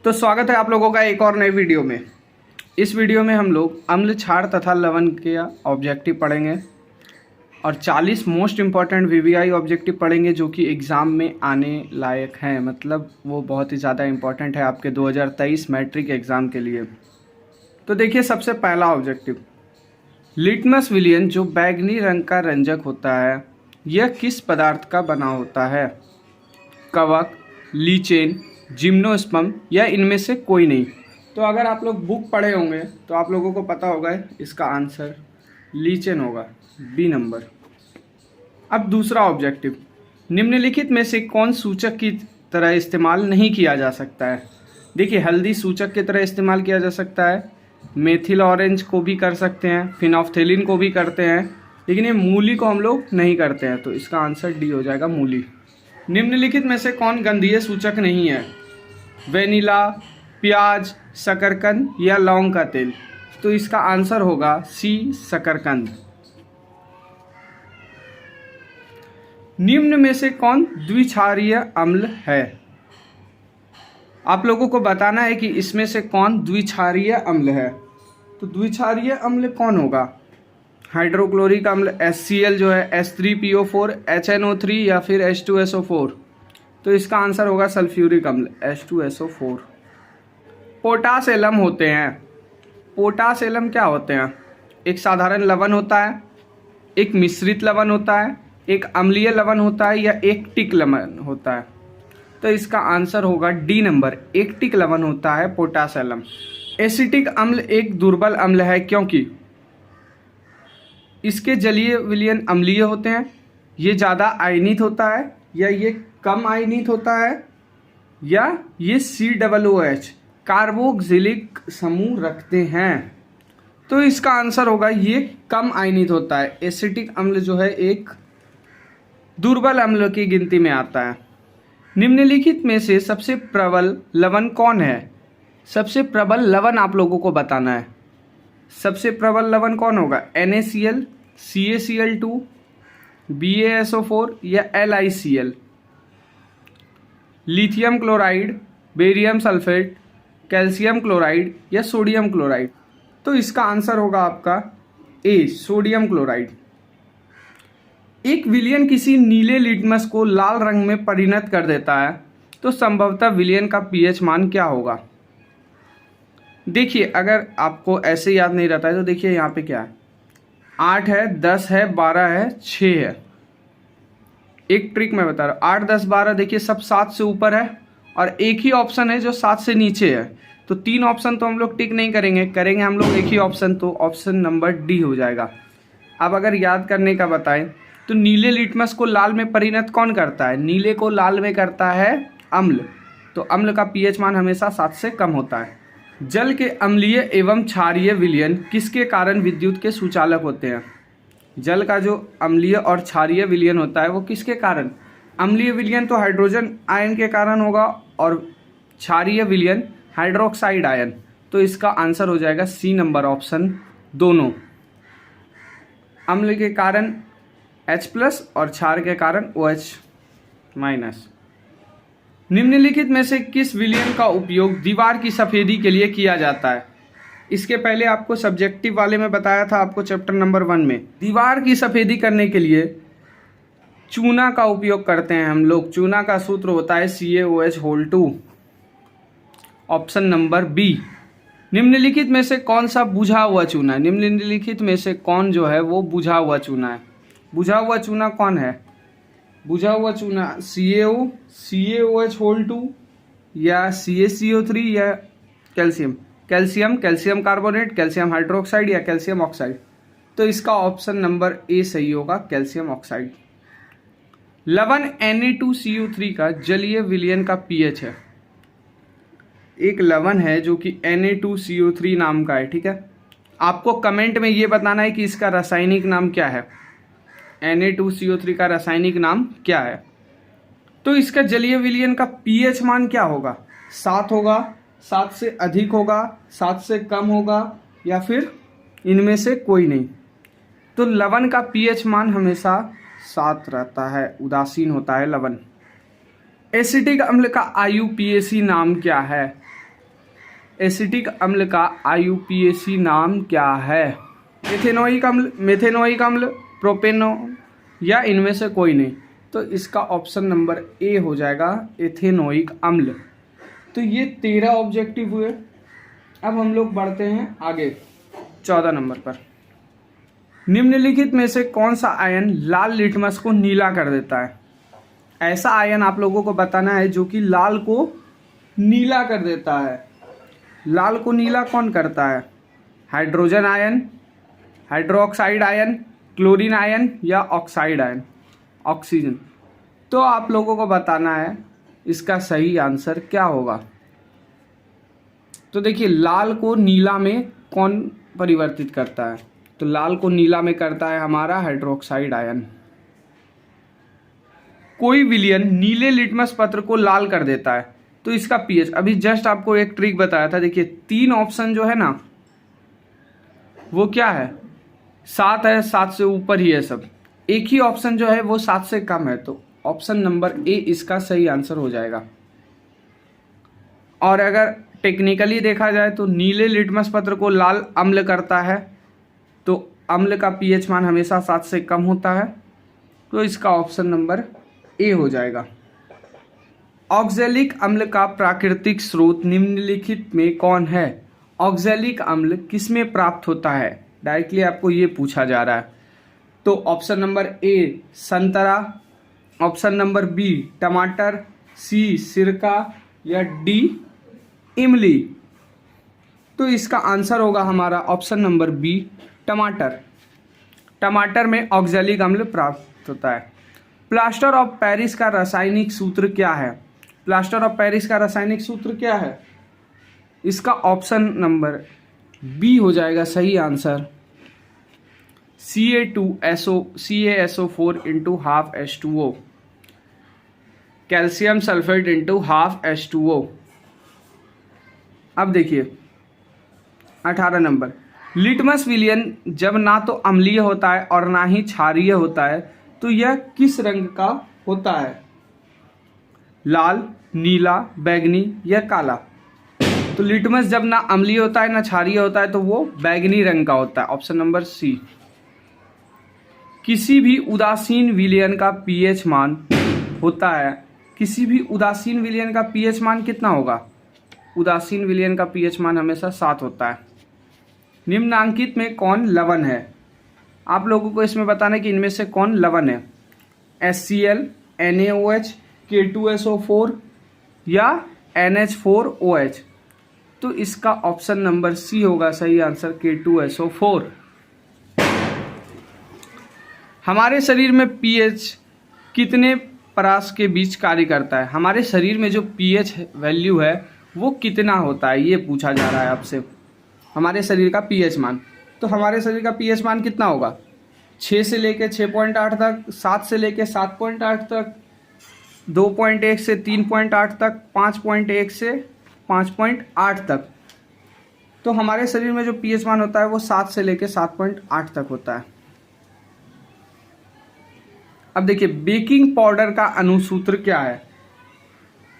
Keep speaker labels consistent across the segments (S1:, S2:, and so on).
S1: तो स्वागत है आप लोगों का एक और नए वीडियो में। इस वीडियो में हम लोग अम्ल, क्षार तथा लवण के ऑब्जेक्टिव पढ़ेंगे और 40 मोस्ट इम्पॉर्टेंट वीवीआई ऑब्जेक्टिव पढ़ेंगे जो कि एग्ज़ाम में आने लायक हैं। मतलब वो बहुत ही ज़्यादा इम्पॉर्टेंट है आपके 2023 मैट्रिक एग्ज़ाम के लिए। तो देखिए, सबसे पहला ऑब्जेक्टिव, लिटमस विलियन जो बैंगनी रंग का रंजक होता है, यह किस पदार्थ का बना होता है? कवक, लीचेन, जिम्नोस्पर्म या इनमें से कोई नहीं। तो अगर आप लोग बुक पढ़े होंगे तो आप लोगों को पता होगा इसका आंसर लीचेन होगा, बी नंबर। अब दूसरा ऑब्जेक्टिव, निम्नलिखित में से कौन सूचक की तरह इस्तेमाल नहीं किया जा सकता है? देखिए, हल्दी सूचक की तरह इस्तेमाल किया जा सकता है, मेथिल ऑरेंज को भी कर सकते हैं, फिनोफ्थेलिन को भी करते हैं, लेकिन ये मूली को हम लोग नहीं करते हैं। तो इसका आंसर डी हो जाएगा, मूली। निम्नलिखित में से कौन गंधीय सूचक नहीं है? वेनिला, प्याज, शकरकंद या लौंग का तेल? तो इसका आंसर होगा सी, शकरकंद। निम्न में से कौन द्विक्षारीय अम्ल है? आप लोगों को बताना है कि इसमें से कौन द्विक्षारीय अम्ल है। तो द्विक्षारीय अम्ल कौन होगा? हाइड्रोक्लोरिक अम्ल HCl जो है, H3PO4, HNO3 या फिर H2SO4? तो इसका आंसर होगा सल्फ्यूरिक अम्ल, H2SO4। पोटास एलम होते हैं। पोटास एलम क्या होते हैं? एक साधारण लवण होता है, एक मिश्रित लवण होता है, एक अम्लीय लवण होता है या एक टिक लवण होता है? तो इसका आंसर होगा डी नंबर, एक टिक लवण होता है पोटास एलम। एसिटिक अम्ल एक दुर्बल अम्ल है क्योंकि इसके जलीय विलयन अम्लीय होते हैं, ये ज़्यादा आयनित होता है या ये कम आयनित होता है, या ये COOH कार्बोक्सिलिक समूह रखते हैं? तो इसका आंसर होगा ये कम आयनित होता है। एसिटिक अम्ल जो है एक दुर्बल अम्ल की गिनती में आता है। निम्नलिखित में से सबसे प्रबल लवण कौन है? सबसे प्रबल लवण आप लोगों को बताना है। सबसे प्रबल लवण कौन होगा? NaCl, CaCl2, BaSO4 या LiCl? Lithium chloride, barium sulphate, calcium chloride या सोडियम क्लोराइड? तो इसका आंसर होगा आपका ए, सोडियम क्लोराइड। एक विलयन किसी नीले लिटमस को लाल रंग में परिणत कर देता है, तो संभवतः विलयन का pH मान क्या होगा? देखिए, अगर आपको ऐसे याद नहीं रहता है तो देखिए यहाँ पे क्या है, 8 है, 10 है, 12 है, 6 है। एक ट्रिक मैं बता रहा हूँ, 8, 10, 12 देखिए सब 7 से ऊपर है और एक ही ऑप्शन है जो 7 से नीचे है। तो 3 ऑप्शन तो हम लोग टिक नहीं करेंगे हम लोग एक ही ऑप्शन, तो ऑप्शन नंबर डी हो जाएगा। अब अगर याद करने का बताएं तो नीले लिटमस को लाल में परिणत कौन करता है? नीले को लाल में करता है अम्ल। तो अम्ल का pH मान हमेशा 7 से कम होता है। जल के अम्लीय एवं क्षारीय विलयन किसके कारण विद्युत के सुचालक होते हैं? जल का जो अम्लीय और क्षारीय विलयन होता है वो किसके कारण? अम्लीय विलयन तो हाइड्रोजन आयन के कारण होगा और क्षारीय विलयन हाइड्रोक्साइड आयन। तो इसका आंसर हो जाएगा सी नंबर, ऑप्शन दोनों। अम्ल के कारण H+ और क्षार के कारण OH-। निम्नलिखित में से किस विलयन का उपयोग दीवार की सफेदी के लिए किया जाता है? इसके पहले आपको सब्जेक्टिव वाले में बताया था, आपको चैप्टर नंबर 1 में। दीवार की सफेदी करने के लिए चूना का उपयोग करते हैं हम लोग। चूना का सूत्र होता है CaOH2, ऑप्शन नंबर बी। निम्नलिखित में से कौन सा बुझा हुआ चूना है? निम्नलिखित में से कौन जो है वो बुझा हुआ चूना है? बुझा हुआ चूना कौन है? बुझा हुआ चूना CaOH2 या CaCO3 या कैल्शियम कार्बोनेट, कैल्शियम हाइड्रोक्साइड या कैल्शियम ऑक्साइड? तो इसका ऑप्शन नंबर ए सही होगा, कैल्शियम ऑक्साइड। लवण Na2CO3 का जलीय विलयन का pH है। एक लवण है जो कि Na2CO3 नाम का है, ठीक है। आपको कमेंट में ये बताना है कि इसका रासायनिक नाम क्या है। Na2CO3 का रासायनिक नाम क्या है? तो इसका जलीय विलयन का pH मान क्या होगा? 7 होगा, 7 से अधिक होगा, 7 से कम होगा या फिर इनमें से कोई नहीं? तो लवण का pH मान हमेशा 7 रहता है, उदासीन होता है लवण। एसिटिक अम्ल का IUPAC नाम क्या है? एसिटिक अम्ल का IUPAC नाम क्या है? एथेनोइक अम्ल, मेथेनोइक अम्ल, प्रोपेनो या इनमें से कोई नहीं? तो इसका ऑप्शन नंबर ए हो जाएगा एथेनोइक अम्ल। तो ये 13 ऑब्जेक्टिव हुए। अब हम लोग बढ़ते हैं आगे 14 नंबर पर। निम्नलिखित में से कौन सा आयन लाल लिटमस को नीला कर देता है? ऐसा आयन आप लोगों को बताना है जो कि लाल को नीला कर देता है। लाल को नीला कौन करता है? Hydrogen ion, hydroxide ion, chlorine ion या ऑक्साइड आयन, ऑक्सीजन। तो आप लोगों को बताना है इसका सही आंसर क्या होगा। तो देखिए, लाल को नीला में कौन परिवर्तित करता है? तो लाल को नीला में करता है हमारा हाइड्रोक्साइड आयन। कोई विलयन नीले लिटमस पत्र को लाल कर देता है, तो इसका पीएच, अभी जस्ट आपको एक ट्रिक बताया था। देखिए 3 ऑप्शन जो है ना वो क्या है? 7 है, 7 से ऊपर ही है सब। एक ही ऑप्शन जो है वो 7 से कम है, तो ऑप्शन नंबर ए इसका सही आंसर हो जाएगा। और अगर टेक्निकली देखा जाए तो नीले लिटमस पत्र को लाल अम्ल करता है, तो अम्ल का पीएच मान हमेशा 7 से कम होता है, तो इसका ऑप्शन नंबर ए हो जाएगा। ऑक्जेलिक अम्ल का प्राकृतिक स्रोत निम्नलिखित में कौन है? ऑक्जेलिक अम्ल किसमें प्राप्त होता है? डायरेक्टली आपको ये पूछा जा रहा है। तो ऑप्शन नंबर ए संतरा, ऑप्शन नंबर बी टमाटर, सी सिरका या डी इमली। तो इसका आंसर होगा हमारा ऑप्शन नंबर बी टमाटर। टमाटर में ऑक्जेलिक अम्ल प्राप्त होता है। प्लास्टर ऑफ पेरिस का रासायनिक सूत्र क्या है? प्लास्टर ऑफ पेरिस का रासायनिक सूत्र क्या है? इसका ऑप्शन नंबर बी हो जाएगा सही answer, CaSO4 into half H2O, calcium sulphate into half H2O। अब देखिए 18 नंबर, लिटमस विलयन जब ना तो अम्लीय होता है और ना ही क्षारीय होता है, तो यह किस रंग का होता है? लाल, नीला, बैंगनी या काला? तो लिटमस जब ना अम्लीय होता है ना क्षारीय होता है, तो वो बैंगनी रंग का होता है, ऑप्शन नंबर सी। किसी भी उदासीन विलयन का पीएच मान होता है, किसी भी उदासीन विलयन का पीएच मान कितना होगा? उदासीन विलयन का पीएच मान हमेशा 7 होता है। निम्नांकित में कौन लवण है? आप लोगों को इसमें बताना है कि इनमें से कौन लवण है? HCl, NaOH, K2SO4 या NH4OH। तो इसका ऑप्शन नंबर सी होगा सही आंसर, K2SO4। हमारे शरीर में पीएच कितने परास के बीच कार्य करता है? हमारे शरीर में जो पीएच वैल्यू है वो कितना होता है, ये पूछा जा रहा है आपसे। हमारे शरीर का पीएच मान, तो हमारे शरीर का पीएच मान कितना होगा? 6 से लेके 6.8 तक, 7 से लेके 7.8 तक, 2.1 से 3.8 तक, 5.1 से 5.8 तक। तो हमारे शरीर में जो पीएच मान होता है वो 7 से लेके 7.8 तक होता है। अब देखिए बेकिंग पाउडर का अनुसूत्र क्या है?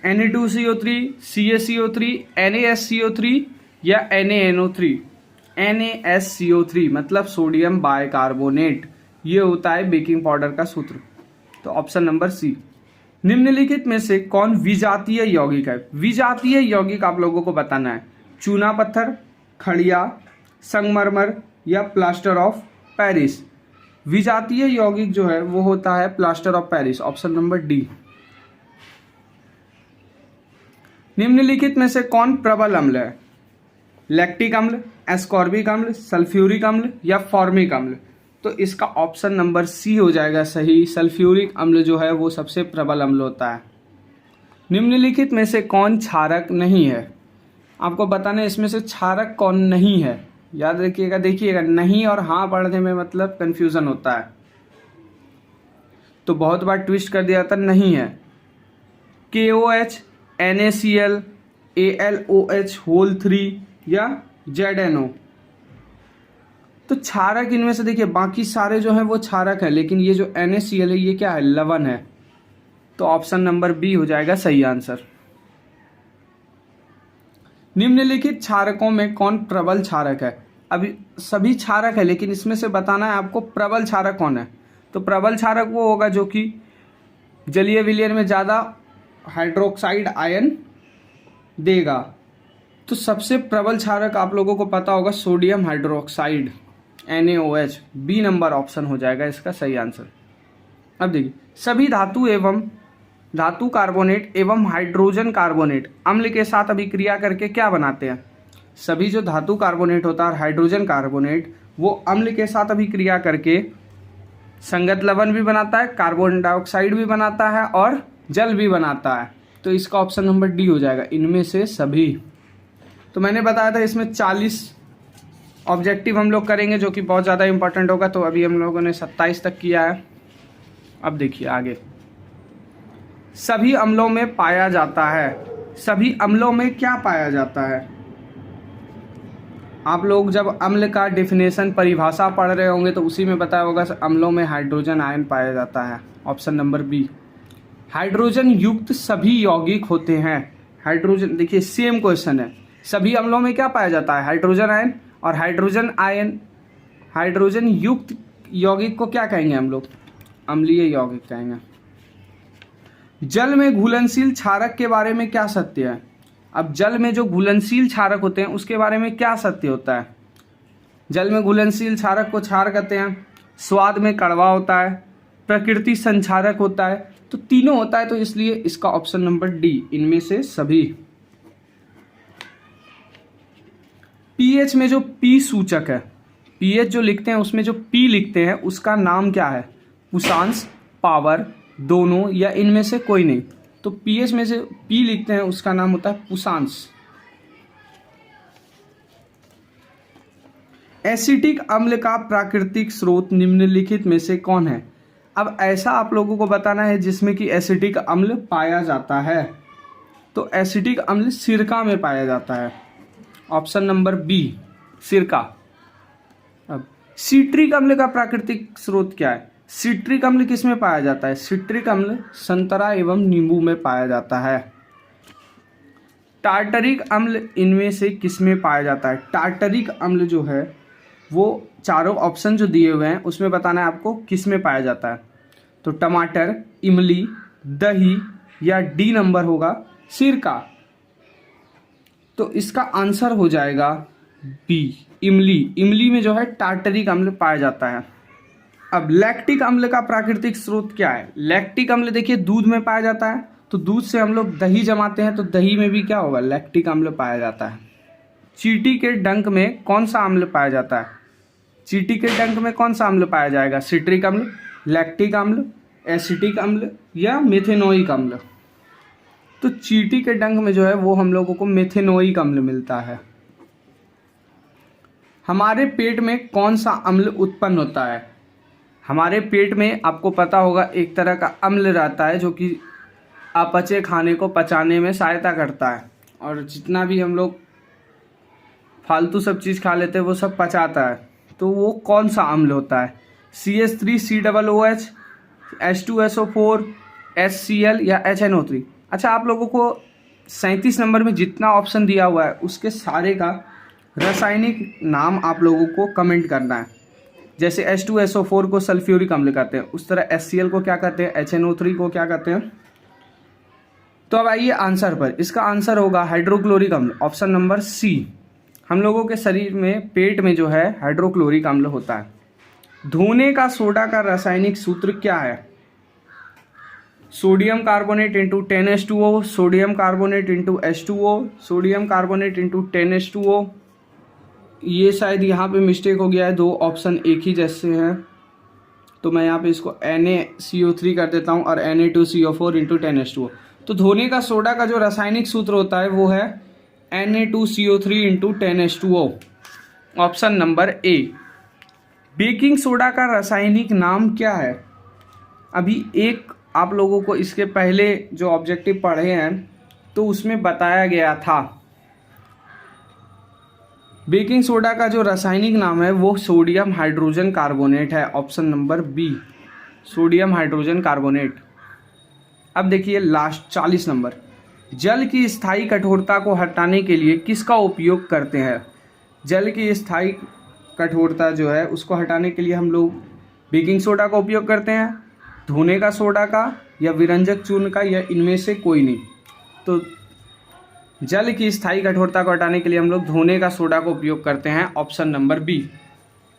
S1: Na2CO3, CaCO3, NaSCO3 या NaNO3? NaSCO3 मतलब सोडियम बाइकार्बोनेट, ये होता है बेकिंग पाउडर का सूत्र। तो ऑप्शन नंबर सी। निम्नलिखित में से कौन विजातीय यौगिक है? विजातीय यौगिक आप लोगों को बताना है। चूना पत्थर, खड़िया, संगमरमर या प्लास्टर ऑफ पेरिस। विजातीय यौगिक जो है वो होता है plaster of Paris, option number D. निम्नलिखित में से कौन प्रबल अम्ल है? लैक्टिक अम्ल, एस्कॉर्बिक अम्ल, सल्फ्यूरिक अम्ल या फॉर्मिक अम्ल? तो इसका ऑप्शन नंबर सी हो जाएगा सही, सल्फ्यूरिक अम्ल जो है वो सबसे प्रबल अम्ल होता है। निम्नलिखित में से कौन क्षारक नहीं है? आपको बताना है इसमें से क्षारक कौन नहीं है। याद रखिएगा, देखिएगा नहीं और हाँ पढ़ने में मतलब कंफ्यूजन होता है, तो बहुत बार ट्विस्ट कर दिया जाता नहीं है। KOH, NaCl, AlOH होल 3 या ZNO। तो क्षारक इनमें से देखिए बाकी सारे जो हैं वो क्षारक है, लेकिन ये जो NaCl है ये क्या है? लवण है। तो ऑप्शन नंबर बी हो जाएगा सही आंसर। निम्नलिखित क्षारकों में कौन प्रबल क्षारक है? अभी सभी क्षारक है, लेकिन इसमें से बताना है आपको प्रबल क्षारक कौन है। तो प्रबल क्षारक वो होगा जो कि जलीय विलयन में ज़्यादा हाइड्रोक्साइड आयन देगा। तो सबसे प्रबल क्षारक आप लोगों को पता होगा sodium hydroxide, NaOH। B number option हो जाएगा इसका सही आंसर। अब देखिए, सभी धातु एवं धातु कार्बोनेट एवं हाइड्रोजन कार्बोनेट अम्ल के साथ अभिक्रिया करके क्या बनाते हैं? सभी जो धातु कार्बोनेट होता है, हाइड्रोजन कार्बोनेट, वो अम्ल के साथ अभिक्रिया करके संगत लवण भी बनाता है, कार्बन डाइऑक्साइड भी बनाता है और जल भी बनाता है। तो इसका ऑप्शन नंबर डी हो जाएगा, इनमें से सभी। तो मैंने बताया था इसमें 40 ऑब्जेक्टिव हम लोग करेंगे जो कि बहुत ज़्यादा इंपॉर्टेंट होगा। तो अभी हम लोगों ने 27 तक किया है। अब देखिए आगे, सभी अम्लों में पाया जाता है। सभी अम्लों में क्या पाया जाता है? आप लोग जब अम्ल का डेफिनेशन परिभाषा पढ़ रहे होंगे तो उसी में बताया होगा अम्लों में हाइड्रोजन आयन पाया जाता है। Option number B. हाइड्रोजन युक्त सभी यौगिक होते हैं। हाइड्रोजन, देखिए सेम क्वेश्चन है, सभी अम्लों में क्या पाया जाता है? Hydrogen ion. और हाइड्रोजन आयन, हाइड्रोजन युक्त यौगिक को क्या कहेंगे हम लोग? अम्लीय यौगिक कहेंगे। जल में घुलनशील क्षारक के बारे में क्या सत्य है? अब जल में जो घुलनशील क्षारक होते हैं उसके बारे में क्या सत्य होता है? जल में घुलनशील क्षारक को क्षार कहते हैं, स्वाद में कड़वा होता है, प्रकृति संक्षारक होता है। तो तीनों होता है, तो इसलिए इसका ऑप्शन नंबर डी, इनमें से सभी। पीएच में जो पी सूचक है, पीएच जो लिखते हैं उसमें जो पी लिखते हैं उसका नाम क्या है? उषांश, पावर, दोनों या इनमें से कोई नहीं। तो पीएच में से पी लिखते हैं उसका नाम होता है पुषांश। एसिटिक अम्ल का प्राकृतिक स्रोत निम्नलिखित में से कौन है? अब ऐसा आप लोगों को बताना है जिसमें कि एसिटिक अम्ल पाया जाता है। तो एसिटिक अम्ल सिरका में पाया जाता है। ऑप्शन नंबर बी, सिरका। अब सिट्रिक अम्ल का प्राकृतिक स्रोत क्या है? सिट्रिक अम्ल किस में पाया जाता है? सिट्रिक अम्ल संतरा एवं नींबू में पाया जाता है। टार्टरिक अम्ल इनमें से किस में पाया जाता है? टार्टरिक अम्ल जो है वो चारों ऑप्शन जो दिए हुए हैं उसमें बताना है आपको किस में पाया जाता है। तो टमाटर, इमली, दही या डी नंबर होगा सिरका। तो इसका आंसर हो जाएगा बी, इमली। इमली में जो है टार्टरिक अम्ल पाया जाता है। अब लैक्टिक अम्ल का प्राकृतिक स्रोत क्या है? लैक्टिक अम्ल देखिए दूध में पाया जाता है, तो दूध से हम लोग दही जमाते हैं, तो दही में भी क्या होगा? लैक्टिक अम्ल पाया जाता है। चींटी के डंक में कौन सा अम्ल पाया जाता है? चींटी के डंक में कौन सा अम्ल पाया जाएगा? सिट्रिक अम्ल, लैक्टिक अम्ल, एसिटिक अम्ल या मेथेनोइक अम्ल? तो चींटी के डंक में जो है वो हम लोगों को मेथेनोइक अम्ल मिलता है। हमारे पेट में कौन सा अम्ल उत्पन्न होता है? हमारे पेट में आपको पता होगा एक तरह का अम्ल रहता है जो कि अपचे खाने को पचाने में सहायता करता है, और जितना भी हम लोग फालतू सब चीज़ खा लेते हैं वो सब पचाता है। तो वो कौन सा अम्ल होता है? CH3COOH, H2SO4, HCl या HNO3? अच्छा, आप लोगों को 37 नंबर में जितना ऑप्शन दिया हुआ है उसके सारे का रासायनिक नाम आप लोगों को कमेंट करना है। जैसे H2SO4 को सल्फ्यूरिक अम्ल कहते हैं, उस तरह HCl को क्या कहते हैं, HNO3 को क्या कहते हैं। तो अब आइए आंसर पर। इसका आंसर होगा हाइड्रोक्लोरिक अम्ल, ऑप्शन नंबर सी। हम लोगों के शरीर में पेट में जो है हाइड्रोक्लोरिक अम्ल होता है। धोने का सोडा का रासायनिक सूत्र क्या है? Sodium carbonate into 10H2O, sodium carbonate into H2O, sodium carbonate into 10H2O। ये शायद यहाँ पे मिस्टेक हो गया है, दो ऑप्शन एक ही जैसे हैं, तो मैं यहाँ पे इसको NaCO3 कर देता हूँ और Na2CO4 इंटू 10H2O। तो धोने का सोडा का जो रासायनिक सूत्र होता है वो है Na2CO3 into 10H2O, option number A. Baking soda का रासायनिक नाम क्या है? अभी एक आप लोगों को इसके पहले जो ऑब्जेक्टिव पढ़े हैं तो उसमें बताया गया था। बेकिंग सोडा का जो रासायनिक नाम है वो सोडियम हाइड्रोजन कार्बोनेट है, option number B, sodium hydrogen carbonate. अब देखिए लास्ट 40 नंबर। जल की स्थायी कठोरता को हटाने के लिए किसका उपयोग करते हैं? जल की स्थायी कठोरता जो है उसको हटाने के लिए हम लोग बेकिंग सोडा का उपयोग करते हैं, धोने का सोडा का, या विरंजक चूर्ण का, या इनमें से कोई नहीं। तो जल की स्थायी कठोरता को हटाने के लिए हम लोग धोने का सोडा का उपयोग करते हैं, ऑप्शन नंबर बी।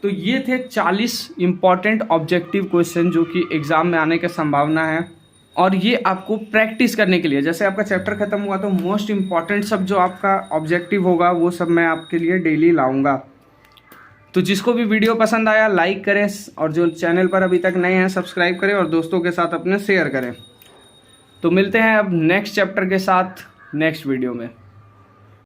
S1: तो ये थे 40 इंपॉर्टेंट ऑब्जेक्टिव क्वेश्चन जो कि एग्जाम में आने की संभावना है, और ये आपको प्रैक्टिस करने के लिए, जैसे आपका चैप्टर खत्म हुआ तो मोस्ट इंपॉर्टेंट सब जो आपका ऑब्जेक्टिव होगा वो सब मैं आपके लिए डेली लाऊंगा। तो जिसको भी वीडियो पसंद आया लाइक करें, और जो चैनल पर अभी तक नए हैं सब्सक्राइब करें, और दोस्तों के साथ अपने शेयर करें। तो मिलते हैं अब नेक्स्ट चैप्टर के साथ नेक्स्ट वीडियो में।